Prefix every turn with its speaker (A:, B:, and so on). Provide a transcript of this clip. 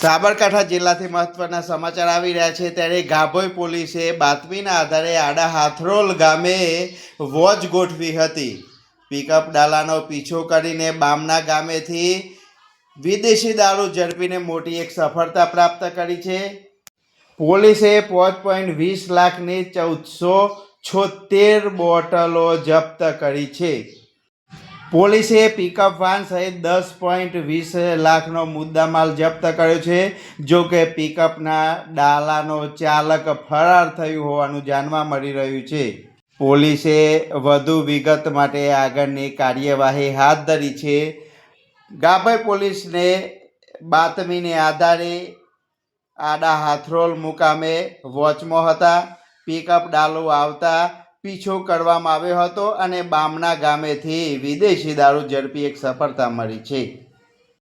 A: સાબરકાંઠા જિલ્લાથી મહત્વના સમાચાર આવી રહ્યા છે ત્યારે ગાભોઈ પોલીસે બાતમીના આધારે આડા હાથરોલ ગામે વોચ ગોઠવી હતી. પિકઅપ ડાલાનો પીછો કરીને બામના ગામેથી વિદેશી દારૂ ઝડપીને મોટી એક સફળતા પ્રાપ્ત કરી છે. પોલીસે 5.20 લાખની 1476 બોટલો જપ્ત કરી છે. પોલીસે પિકઅપ વાન સહિત 10.20 લાખનો મુદ્દામાલ જપ્ત કર્યો છે. જો કે પિકઅપના ડાલાનો ચાલક ફરાર થયું હોવાનું જાણવા મળી રહ્યું છે. પોલીસે વધુ વિગત માટે આગળની કાર્યવાહી હાથ ધરી છે. ગાભોઈ પોલીસને બાતમીને આધારે આડા હાથરોલ મુકામે વોચમાં હતા. પિકઅપ ડાલો આવતા પીછો કરવામાં આવ્યો હતો અને બામણા ગામેથી વિદેશી દારૂ ઝડપી એક સફળતા મળી છે.